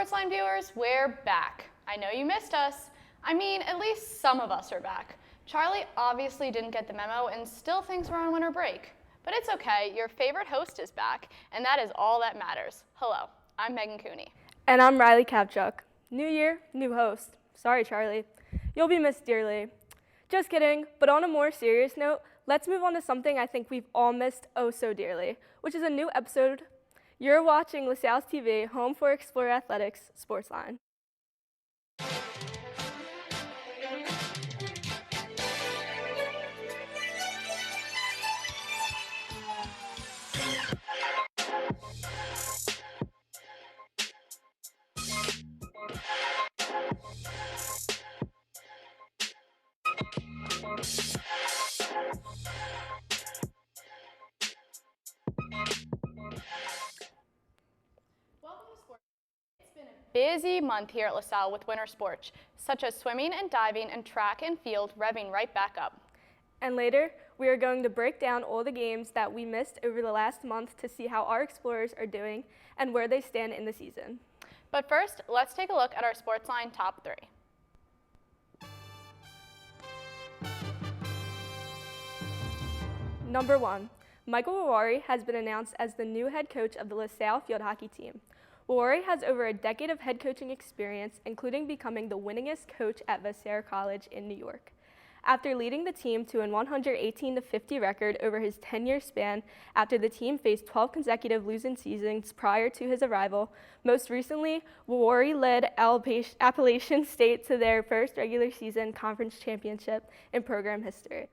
SportsLine viewers, we're back. I know you missed us. I mean, at least some of us are back. Charlie obviously didn't get the memo and still thinks we're on winter break. But it's okay, your favorite host is back, and that is all that matters. Hello, I'm Megan Cooney. And I'm Riley Kapchuk. New year, new host. Sorry, Charlie. You'll be missed dearly. Just kidding, but on a more serious note, let's move on to something I think we've all missed oh so dearly, which is a new episode. You're watching LaSalle's TV, home for Explorer Athletics, SportsLine. Busy month here at LaSalle with winter sports, such as swimming and diving and track and field revving right back up. And later, we are going to break down all the games that we missed over the last month to see how our Explorers are doing and where they stand in the season. But first, let's take a look at our SportsLine top 3. Number 1, Michael Wawari has been announced as the new head coach of the LaSalle field hockey team. Wawari has over a decade of head coaching experience, including becoming the winningest coach at Vassar College in New York. After leading the team to a 118-50 record over his 10-year span after the team faced 12 consecutive losing seasons prior to his arrival, most recently, Wawari led Appalachian State to their first regular season conference championship in program history.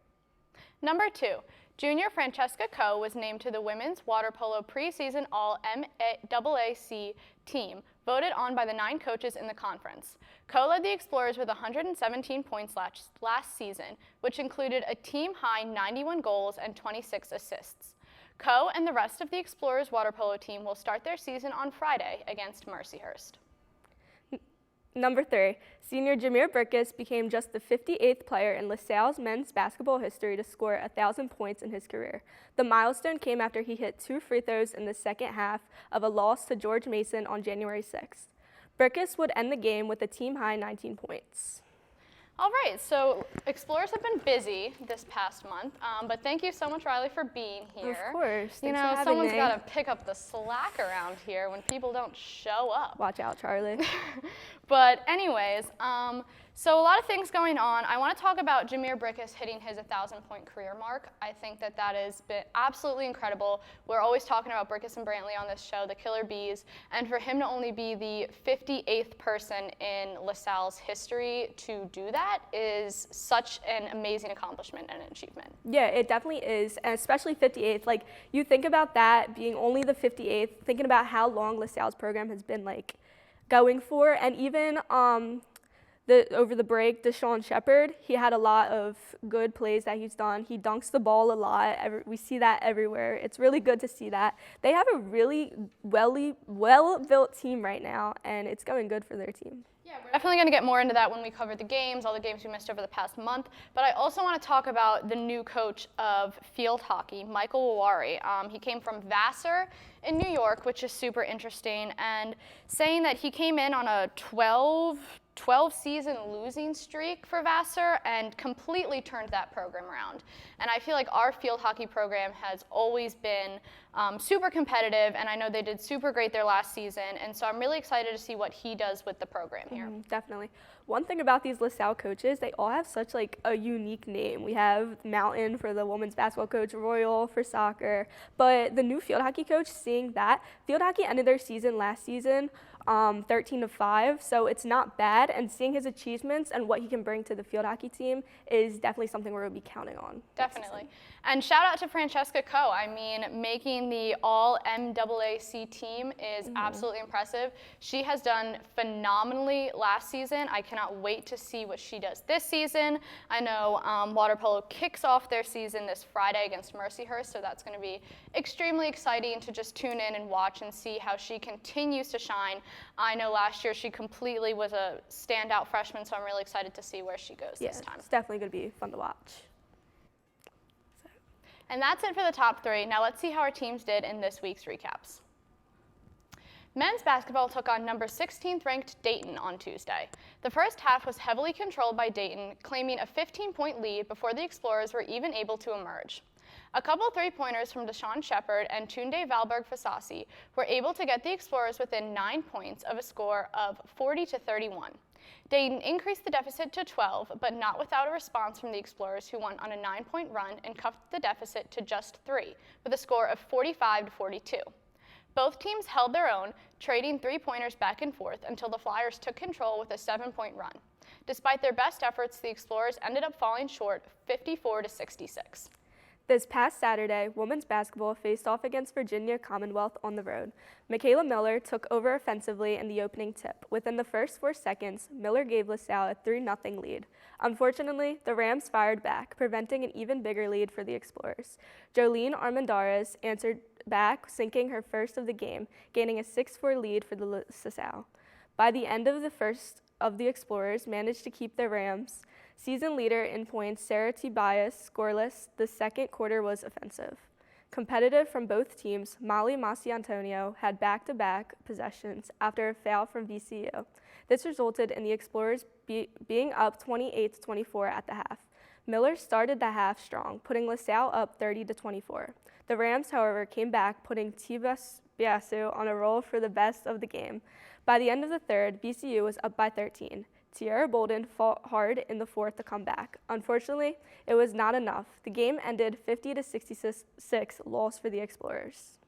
Number 2, junior Francesca Coe was named to the women's water polo preseason All-MAAC team, voted on by the 9 coaches in the conference. Coe led the Explorers with 117 points last season, which included a team-high 91 goals and 26 assists. Coe and the rest of the Explorers water polo team will start their season on Friday against Mercyhurst. Number 3, senior Jameer Burkus became just the 58th player in LaSalle's men's basketball history to score 1,000 points in his career. The milestone came after he hit 2 free throws in the second half of a loss to George Mason on January 6th. Burkus would end the game with a team-high 19 points. All right, so Explorers have been busy this past month, but thank you so much, Riley, for being here. Of course. You know, someone's got to pick up the slack around here when people don't show up. Watch out, Charlie. But anyways, so a lot of things going on. I want to talk about Jameer Burkus hitting his 1,000-point career mark. I think that has been absolutely incredible. We're always talking about Burkus and Brantley on this show, the Killer Bees, and for him to only be the 58th person in LaSalle's history to do that is such an amazing accomplishment and an achievement. Yeah, it definitely is, and especially 58th. Like, you think about that being only the 58th, thinking about how long LaSalle's program has been, like, going for, and even over the break, Deshaun Shepard, he had a lot of good plays that he's done. He dunks the ball a lot. We see that everywhere. It's really good to see that. They have a really well-built team right now, and it's going good for their team. Yeah, we're definitely going to get more into that when we cover the games, all the games we missed over the past month. But I also want to talk about the new coach of field hockey, Michael Wawari. He came from Vassar in New York, which is super interesting, and saying that he came in on a 12-season losing streak for Vassar and completely turned that program around. And I feel like our field hockey program has always been super competitive, and I know they did super great their last season, and so I'm really excited to see what he does with the program here. Definitely. One thing about these LaSalle coaches, they all have such like a unique name. We have Mountain for the women's basketball coach, Royal for soccer, but the new field hockey coach, seeing that, field hockey ended their season last season 13-5, so it's not bad, and seeing his achievements and what he can bring to the field hockey team is definitely something we're going to be counting on. Definitely. And shout out to Francesca Coe. I mean, making the All-MAAC team is absolutely impressive. She has done phenomenally last season. I cannot wait to see what she does this season. I know water polo kicks off their season this Friday against Mercyhurst, so that's going to be extremely exciting to just tune in and watch and see how she continues to shine. I know last year she completely was a standout freshman, so I'm really excited to see where she goes this time. It's definitely going to be fun to watch. And that's it for the top 3. Now let's see how our teams did in this week's recaps. Men's basketball took on number 16th ranked Dayton on Tuesday. The first half was heavily controlled by Dayton, claiming a 15-point lead before the Explorers were even able to emerge. A couple three-pointers from Deshaun Shepard and Tunde Valberg-Fasasi were able to get the Explorers within 9 points of a score of 40-31. Dayton increased the deficit to 12, but not without a response from the Explorers, who won on a 9-point run and cut the deficit to just 3, with a score of 45-42. Both teams held their own, trading three-pointers back and forth until the Flyers took control with a 7-point run. Despite their best efforts, the Explorers ended up falling short 54-66. This past Saturday, women's basketball faced off against Virginia Commonwealth on the road. Michaela Miller took over offensively in the opening tip. Within the first 4 seconds, Miller gave LaSalle a 3-0 lead. Unfortunately, the Rams fired back, preventing an even bigger lead for the Explorers. Jolene Armendariz answered back, sinking her first of the game, gaining a 6-4 lead for the LaSalle. By the end of the first of the Explorers managed to keep the Rams season leader in points, Sarah Tobias, scoreless. The second quarter was offensive. Competitive from both teams, Molly Masiantonio had back-to-back possessions after a foul from VCU. This resulted in the Explorers being up 28-24 at the half. Miller started the half strong, putting LaSalle up 30-24. The Rams, however, came back, putting Biasu on a roll for the best of the game. By the end of the third, VCU was up by 13. Tiara Bolden fought hard in the fourth to come back. Unfortunately, it was not enough. The game ended 50-66 loss for the Explorers.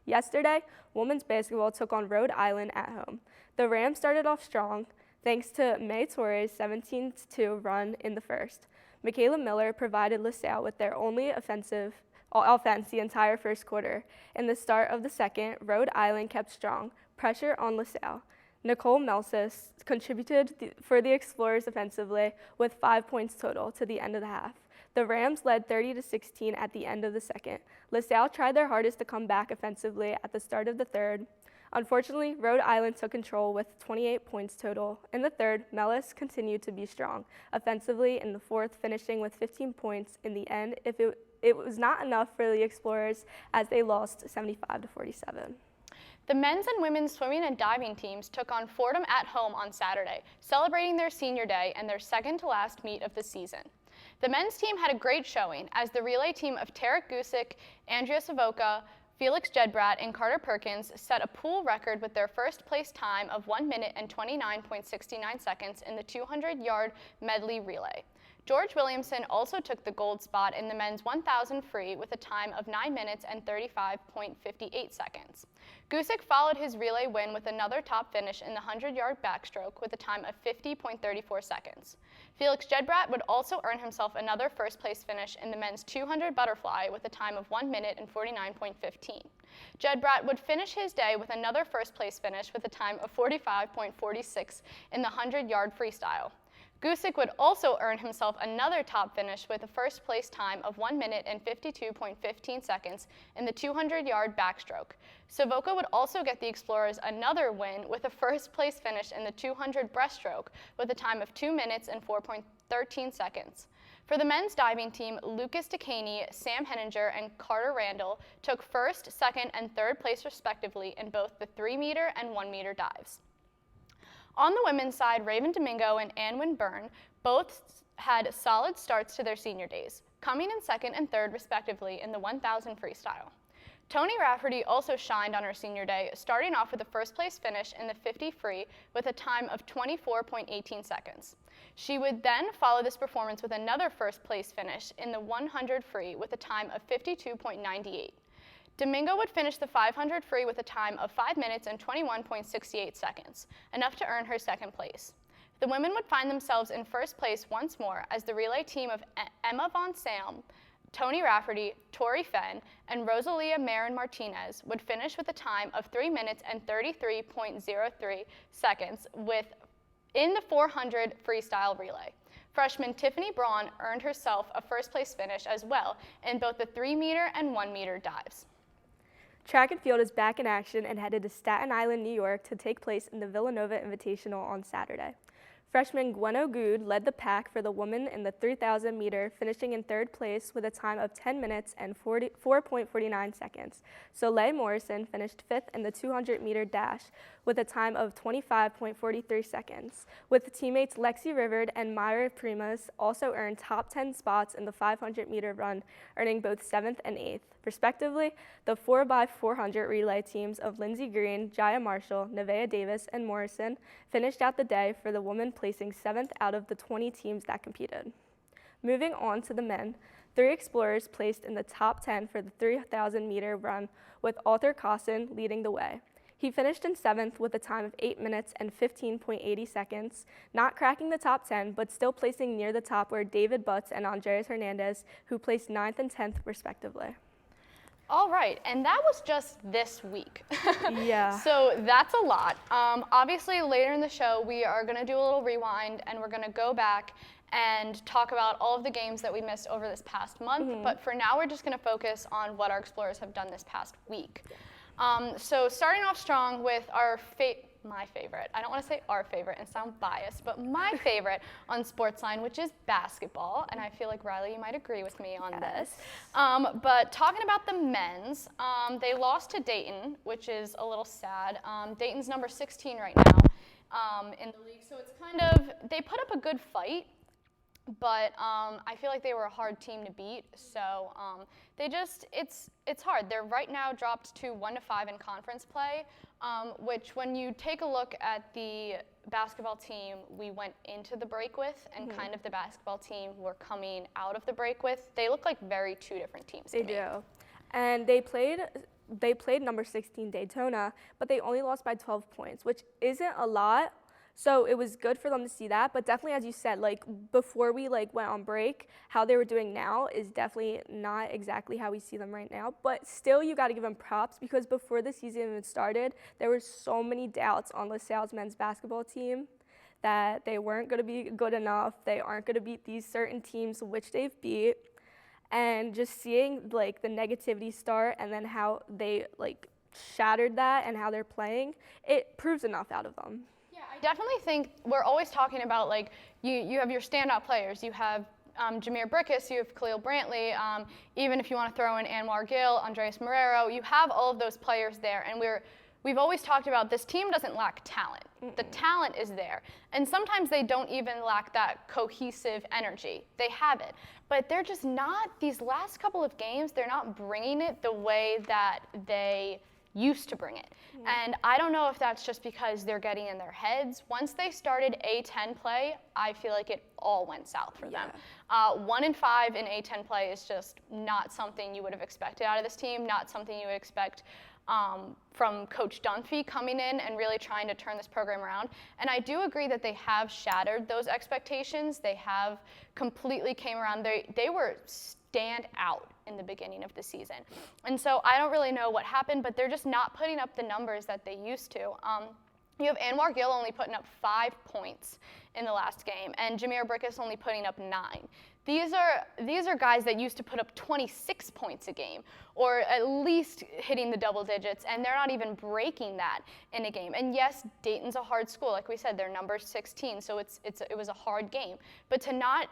Yesterday, women's basketball took on Rhode Island at home. The Rams started off strong thanks to May Torres' 17-2 run in the first. Michaela Miller provided LaSalle with their only offense the entire first quarter. In the start of the second, Rhode Island kept strong pressure on LaSalle. Nicole Melsis contributed for the Explorers offensively with 5 points total to the end of the half. The Rams led 30-16 at the end of the second. LaSalle tried their hardest to come back offensively at the start of the third. Unfortunately, Rhode Island took control with 28 points total. In the third, Mellis continued to be strong offensively in the fourth, finishing with 15 points in the end. It was not enough for the Explorers as they lost 75-47. The men's and women's swimming and diving teams took on Fordham at home on Saturday, celebrating their senior day and their second-to-last meet of the season. The men's team had a great showing as the relay team of Tarek Gusick, Andrea Savoca, Felix Jedbrat, and Carter Perkins set a pool record with their first-place time of 1 minute and 29.69 seconds in the 200-yard medley relay. George Williamson also took the gold spot in the men's 1,000 free with a time of 9 minutes and 35.58 seconds. Gusick followed his relay win with another top finish in the 100-yard backstroke with a time of 50.34 seconds. Felix Jedbrat would also earn himself another first-place finish in the men's 200 butterfly with a time of 1 minute and 49.15. Jedbrat would finish his day with another first-place finish with a time of 45.46 in the 100-yard freestyle. Gusick would also earn himself another top finish with a first-place time of 1 minute and 52.15 seconds in the 200-yard backstroke. Savoca would also get the Explorers another win with a first-place finish in the 200 breaststroke with a time of 2 minutes and 4.13 seconds. For the men's diving team, Lucas DeCaney, Sam Henninger, and Carter Randall took first, second, and third place respectively in both the 3-meter and 1-meter dives. On the women's side, Raven Domingo and Anwin Byrne both had solid starts to their senior days, coming in second and third respectively in the 1,000 freestyle. Toni Rafferty also shined on her senior day, starting off with a first-place finish in the 50 free with a time of 24.18 seconds. She would then follow this performance with another first-place finish in the 100 free with a time of 52.98. Domingo would finish the 500 free with a time of 5 minutes and 21.68 seconds, enough to earn her second place. The women would find themselves in first place once more as the relay team of Emma Von Salm, Toni Rafferty, Tori Fenn, and Rosalia Marin Martinez would finish with a time of 3 minutes and 33.03 seconds in the 400 freestyle relay. Freshman Tiffany Braun earned herself a first-place finish as well in both the 3-meter and 1-meter dives. Track and field is back in action and headed to Staten Island, New York to take place in the Villanova Invitational on Saturday. Freshman Gweno Good led the pack for the women in the 3,000 meter, finishing in third place with a time of 10 minutes and 4.49 seconds. Soleil Morrison finished fifth in the 200 meter dash with a time of 25.43 seconds, with teammates Lexi Rivard and Myra Primas also earned top 10 spots in the 500 meter run, earning both 7th and 8th. Respectively, the 4x400 relay teams of Lindsey Green, Jaya Marshall, Nevaeh Davis, and Morrison finished out the day for the women placing 7th out of the 20 teams that competed. Moving on to the men, 3 explorers placed in the top 10 for the 3,000 meter run, with Arthur Cosson leading the way. He finished in 7th with a time of 8 minutes and 15.80 seconds, not cracking the top 10, but still placing near the top were David Butts and Andreas Hernandez, who placed 9th and 10th respectively. All right, and that was just this week. Yeah. So that's a lot. Obviously, later in the show, we are going to do a little rewind, and we're going to go back and talk about all of the games that we missed over this past month. But for now, we're just going to focus on what our Explorers have done this past week. So starting off strong with my favorite. I don't want to say our favorite and sound biased, but my favorite on SportsLine, which is basketball. And I feel like, Riley, you might agree with me on this. But talking about the men's, they lost to Dayton, which is a little sad. Dayton's number 16 right now in the league. So it's kind of, they put up a good fight, but I feel like they were a hard team to beat. So it's hard. They're right now dropped to 1-5 in conference play, which when you take a look at the basketball team we went into the break with and kind of the basketball team we're coming out of the break with, they look like very two different teams to me. They do. And they played number 16 Daytona, but they only lost by 12 points, which isn't a lot. So it was good for them to see that, but definitely, as you said, like before we went on break, how they were doing now is definitely not exactly how we see them right now. But still, you got to give them props because before the season even started, there were so many doubts on LaSalle's men's basketball team that they weren't going to be good enough. They aren't going to beat these certain teams which they've beat, and just seeing the negativity start and then how they shattered that and how they're playing, it proves enough out of them. I definitely think we're always talking about you have your standout players. You have Jameer Brickus, you have Khalil Brantley, even if you want to throw in Anwar Gill, Andres Marrero, you have all of those players there. And we've always talked about this team doesn't lack talent. The talent is there. And sometimes they don't even lack that cohesive energy. They have it. But they're just not, these last couple of games, they're not bringing it the way that they used to bring it. And I don't know if that's just because they're getting in their heads. Once they started A10 play, I feel like it all went south for them. 1-5 in A10 play is just not something you would have expected out of this team, not something you would expect from Coach Dunphy coming in and really trying to turn this program around. And I do agree that they have shattered those expectations. They have completely came around. They were stand out in the beginning of the season. And so I don't really know what happened, but they're just not putting up the numbers that they used to. You have Anwar Gill only putting up 5 points in the last game, and Jameer Brickus only putting up 9. These are guys that used to put up 26 points a game, or at least hitting the double digits, and they're not even breaking that in a game. And yes, Dayton's a hard school, like we said, they're number 16, so it was a hard game. But to not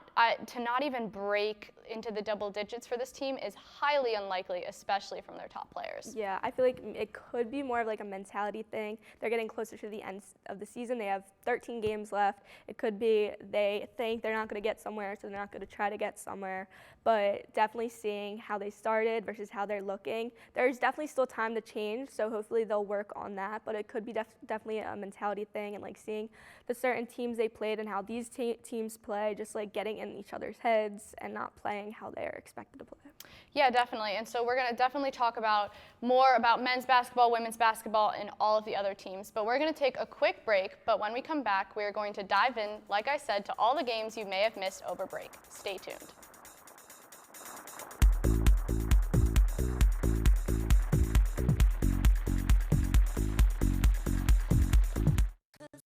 even break into the double digits for this team is highly unlikely, especially from their top players. Yeah, I feel like it could be more of a mentality thing. They're getting closer to the end of the season. They have 13 games left. It could be they think they're not going to get somewhere, so they're not going to try to get somewhere. But definitely seeing how they started versus how they're looking, there's definitely still time to change, so hopefully they'll work on that. But it could be definitely a mentality thing, and seeing the certain teams they played and how these teams play, just getting in each other's heads and not playing how they're expected to play. Yeah, definitely. And so we're going to definitely talk more about men's basketball, women's basketball, and all of the other teams. But we're going to take a quick break. But when we come back, we're going to dive in, like I said, to all the games you may have missed over break. Stay tuned.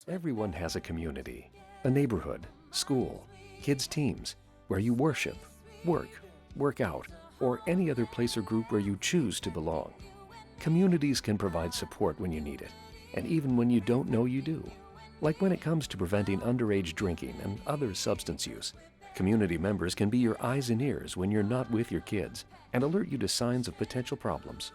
Everyone has a community, a neighborhood, school, kids' teams, where you worship, work out, or any other place or group where you choose to belong. Communities can provide support when you need it, and even when you don't know you do. like when it comes to preventing underage drinking and other substance use. Community members can be your eyes and ears when you're not with your kids and alert you to signs of potential problems.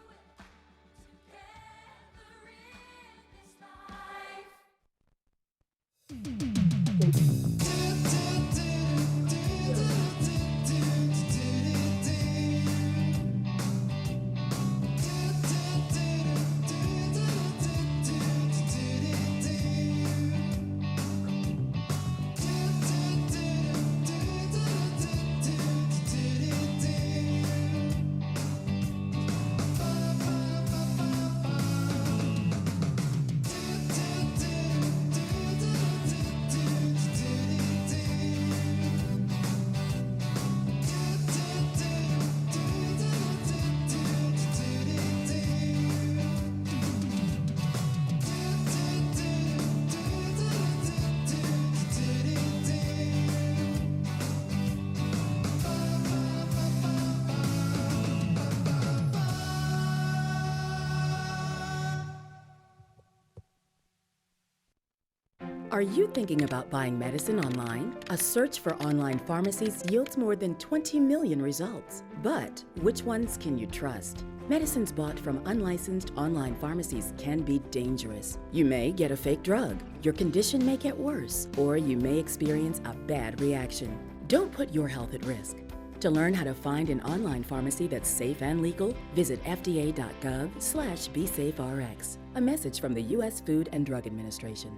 Are you thinking about buying medicine online? A search for online pharmacies yields more than 20 million results. But which ones can you trust? Medicines bought from unlicensed online pharmacies can be dangerous. You may get a fake drug, your condition may get worse, or you may experience a bad reaction. Don't put your health at risk. To learn how to find an online pharmacy that's safe and legal, visit fda.gov/BeSafeRx. A message from the U.S. Food and Drug Administration.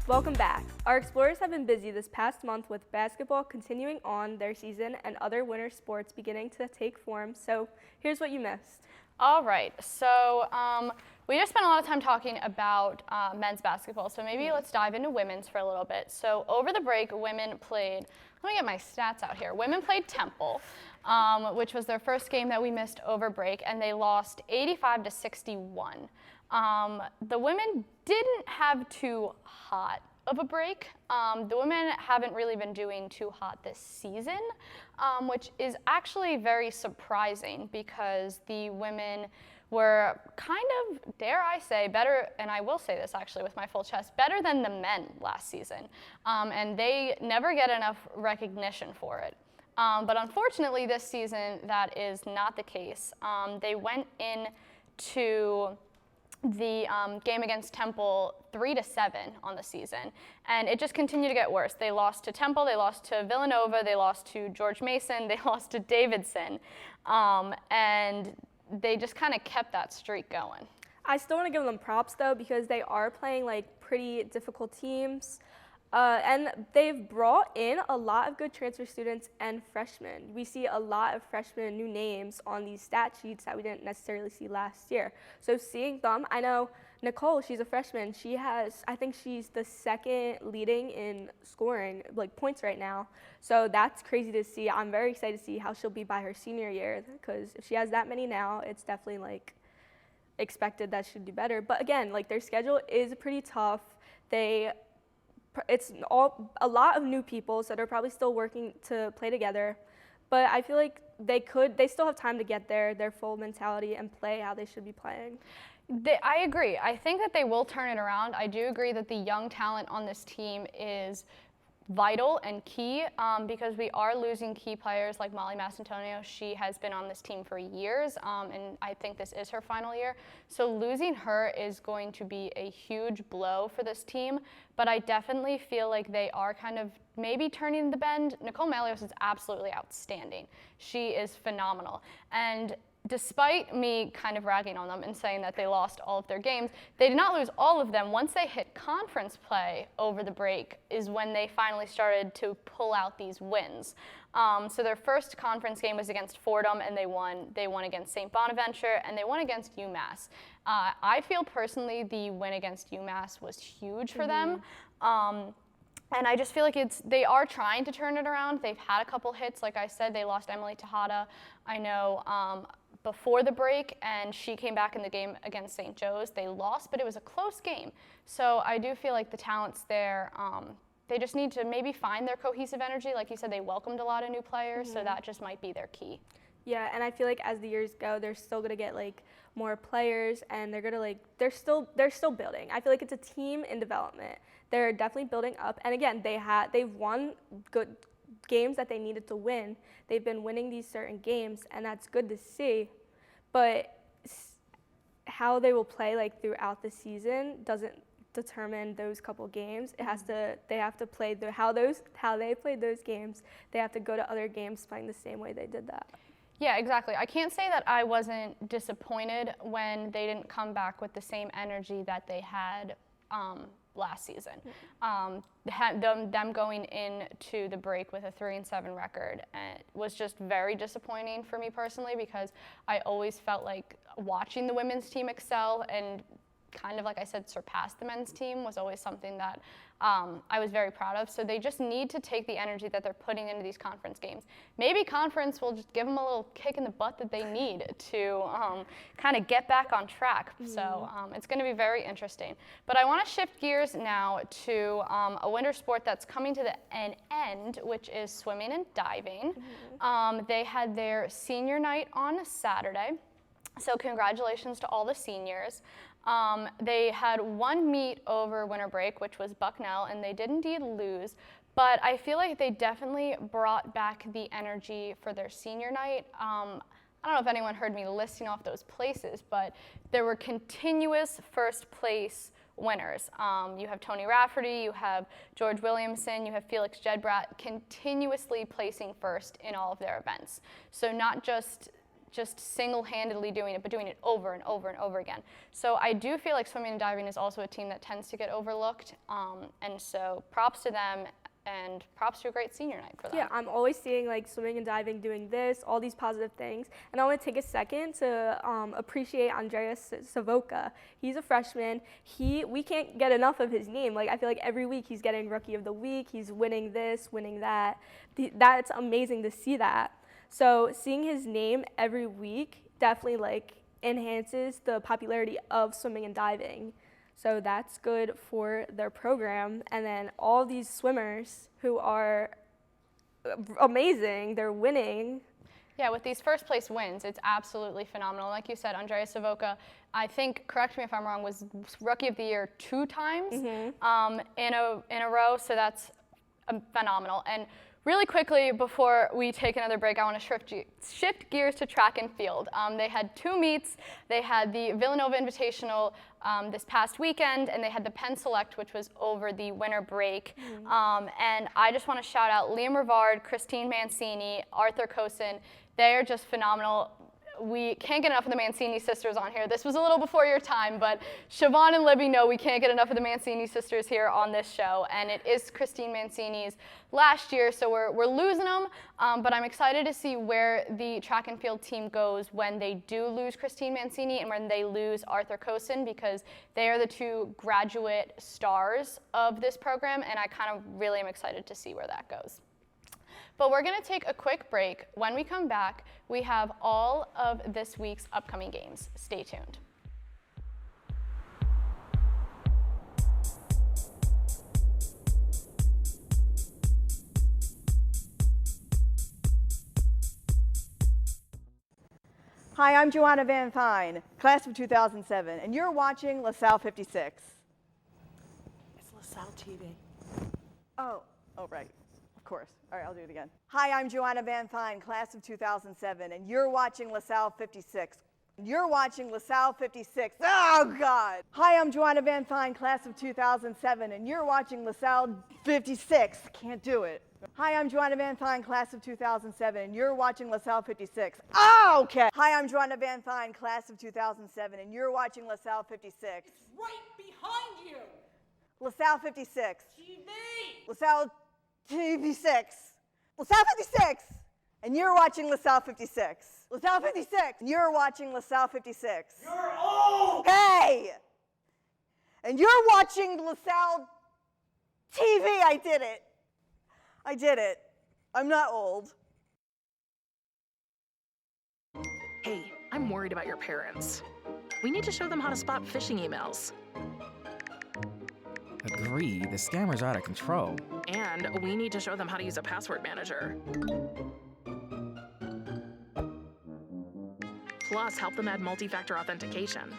Welcome back. Our Explorers have been busy this past month with basketball continuing on their season and other winter sports beginning to take form. So here's what you missed. All right, so we just spent a lot of time talking about men's basketball, so maybe let's dive into women's for a little bit. So over the break, women played, let me get my stats out here. Women played Temple, which was their first game that we missed over break, and they lost 85-61. The women didn't have too hot of a break. The women haven't really been doing too hot this season, which is actually very surprising because the women were kind of, dare I say, better, and I will say this actually with my full chest, better than the men last season. And they never get enough recognition for it. But unfortunately this season, that is not the case. They went into the game against Temple 3-7 on the season, and it just continued to get worse. They lost to Temple, they lost to Villanova, they lost to George Mason, they lost to Davidson, and they just kind of kept that streak going. I still want to give them props though because they are playing like pretty difficult teams. And they've brought in a lot of good transfer students and freshmen. We see a lot of freshmen, new names on these stat sheets that we didn't necessarily see last year. So seeing them, I know Nicole, she's a freshman. She has, I think she's the second leading in scoring, like points right now. So that's crazy to see. I'm very excited to see how she'll be by her senior year because if she has that many now, it's definitely like expected that she'd do better. But again, like their schedule is pretty tough. It's a lot of new people, so they're probably still working to play together. But I feel like they still have time to get their full mentality and play how they should be playing. I agree. I think that they will turn it around. I do agree that the young talent on this team is vital and key because we are losing key players like Molly Massantonio. She has been on this team for years, and I think this is her final year. So losing her is going to be a huge blow for this team, but I definitely feel like they are kind of maybe turning the bend. Nicole Malios is absolutely outstanding. She is phenomenal. And despite me kind of ragging on them and saying that they lost all of their games, they did not lose all of them. Once they hit conference play over the break is when they finally started to pull out these wins. So their first conference game was against Fordham, and they won. They won against St. Bonaventure, and they won against UMass. I feel personally the win against UMass was huge for them. And I just feel like they are trying to turn it around. They've had a couple hits. Like I said, they lost Emily Tejada, I know, before the break, and she came back in the game against St. Joe's. They lost, but it was a close game. So I do feel like the talent's there. they just need to maybe find their cohesive energy. Like you said, they welcomed a lot of new players, so that just might be their key. Yeah, and I feel like as the years go, they're still gonna get like more players, and they're gonna they're still building. I feel like it's a team in development. They're definitely building up, and again, they've won good games that they needed to win. They've been winning these certain games, and that's good to see. But how they will play like throughout the season doesn't determine those couple games. It has to. They have to play how they played those games. They have to go to other games playing the same way they did that. Yeah, exactly. I can't say that I wasn't disappointed when they didn't come back with the same energy that they had last season. Them going into the break with a 3-7 record was just very disappointing for me personally, because I always felt like watching the women's team excel and kind of, like I said, surpass the men's team was always something that I was very proud of. So they just need to take the energy that they're putting into these conference games. Maybe conference will just give them a little kick in the butt that they need to kind of get back on track. So it's going to be very interesting. But I want to shift gears now to a winter sport that's coming to an end, which is swimming and diving. They had their senior night on Saturday. So congratulations to all the seniors. They had one meet over winter break, which was Bucknell, and they did indeed lose. But I feel like they definitely brought back the energy for their senior night. I don't know if anyone heard me listing off those places, but there were continuous first place winners. You have Tony Rafferty, you have George Williamson, you have Felix Jedbrat continuously placing first in all of their events. So not just single-handedly doing it, but doing it over and over and over again. So I do feel like swimming and diving is also a team that tends to get overlooked, and so props to them, and props to a great senior night for them. Yeah, I'm always seeing like swimming and diving doing this, all these positive things, and I want to take a second to appreciate Andreas Savoca. He's a freshman. We can't get enough of his name. Like, I feel like every week he's getting Rookie of the Week. He's winning this, winning that. That's amazing to see that. So seeing his name every week definitely like enhances the popularity of swimming and diving. So that's good for their program. And then all these swimmers who are amazing, they're winning. Yeah, with these first place wins, it's absolutely phenomenal. Like you said, Andreas Savoca, I think, correct me if I'm wrong, was Rookie of the Year 2 times in a row. So that's phenomenal. And really quickly, before we take another break, I want to shift gears to track and field. They had 2 meets. They had the Villanova Invitational this past weekend, and they had the Penn Select, which was over the winter break. And I just want to shout out Liam Rivard, Christine Mancini, Arthur Kosin. They are just phenomenal. We can't get enough of the Mancini sisters on here. This was a little before your time, but Siobhan and Libby know we can't get enough of the Mancini sisters here on this show, and it is Christine Mancini's last year, so we're losing them, but I'm excited to see where the track and field team goes when they do lose Christine Mancini and when they lose Arthur Kosin, because they are the 2 graduate stars of this program, and I kind of really am excited to see where that goes. But we're going to take a quick break. When we come back, we have all of this week's upcoming games. Stay tuned. Hi, I'm Joanna Van Fine, class of 2007, and you're watching LaSalle 56. It's LaSalle TV. Oh, right. Of course. All right, I'll do it again. Hi, I'm Joanna Van Fine, class of 2007, and you're watching LaSalle 56. You're watching LaSalle 56. Oh, God. Hi, I'm Joanna Van Fine, class of 2007, and you're watching LaSalle 56. Can't do it. Hi, I'm Joanna Van Fine, class of 2007, and you're watching LaSalle 56. Oh, okay. Hi, I'm Joanna Van Fine, class of 2007, and you're watching LaSalle 56. It's right behind you. LaSalle 56. TV. LaSalle 56. LaSalle 56. And you're watching LaSalle 56. LaSalle 56. And you're watching LaSalle 56. You're old. Hey! And you're watching LaSalle TV. I did it. I did it. I'm not old. Hey, I'm worried about your parents. We need to show them how to spot phishing emails. Agree, the scammers are out of control. And we need to show them how to use a password manager. Plus, help them add multi-factor authentication.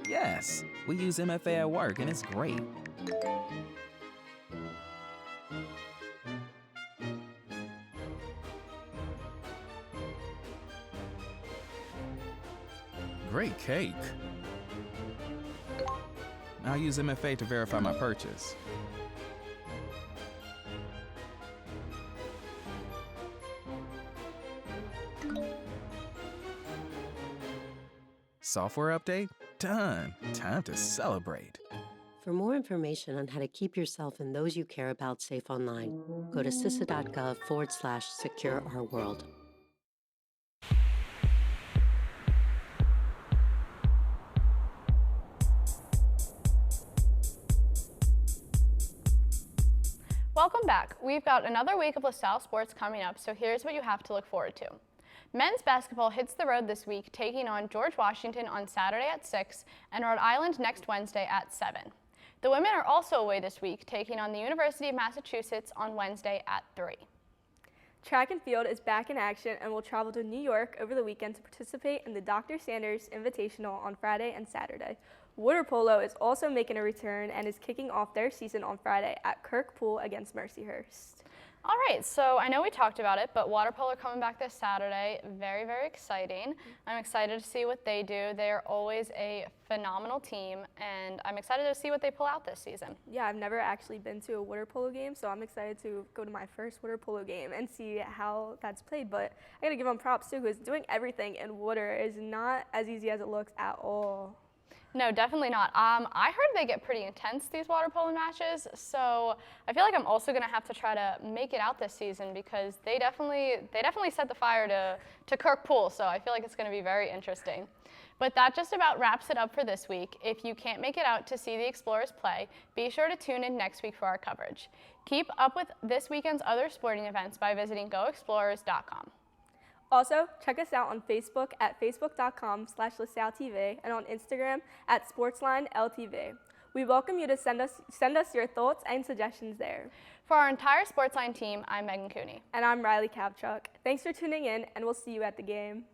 Yes, we use MFA at work and it's great. Great cake. I'll use MFA to verify my purchase. Software update? Done. Time to celebrate. For more information on how to keep yourself and those you care about safe online, go to cisa.gov/secure-our-world. Welcome back. We've got another week of LaSalle sports coming up, so here's what you have to look forward to. Men's basketball hits the road this week, taking on George Washington on Saturday at 6 and Rhode Island next Wednesday at 7. The women are also away this week, taking on the University of Massachusetts on Wednesday at 3. Track and field is back in action and will travel to New York over the weekend to participate in the Dr. Sanders Invitational on Friday and Saturday. Water polo is also making a return and is kicking off their season on Friday at Kirk Pool against Mercyhurst. All right, so I know we talked about it, but water polo coming back this Saturday, very, very exciting. I'm excited to see what they do. They are always a phenomenal team, and I'm excited to see what they pull out this season. Yeah, I've never actually been to a water polo game, so I'm excited to go to my first water polo game and see how that's played. But I gotta give them props too, because doing everything in water is not as easy as it looks at all. No, definitely not. I heard they get pretty intense, these water polo matches, so I feel like I'm also going to have to try to make it out this season because they definitely set the fire to Kirk Pool, so I feel like it's going to be very interesting. But that just about wraps it up for this week. If you can't make it out to see the Explorers play, be sure to tune in next week for our coverage. Keep up with this weekend's other sporting events by visiting goexplorers.com. Also, check us out on Facebook at facebook.com/LaSalleTV and on Instagram at SportsLine LTV. We welcome you to send us your thoughts and suggestions there. For our entire SportsLine team, I'm Meghan Cooney. And I'm Riley Kavchuk. Thanks for tuning in, and we'll see you at the game.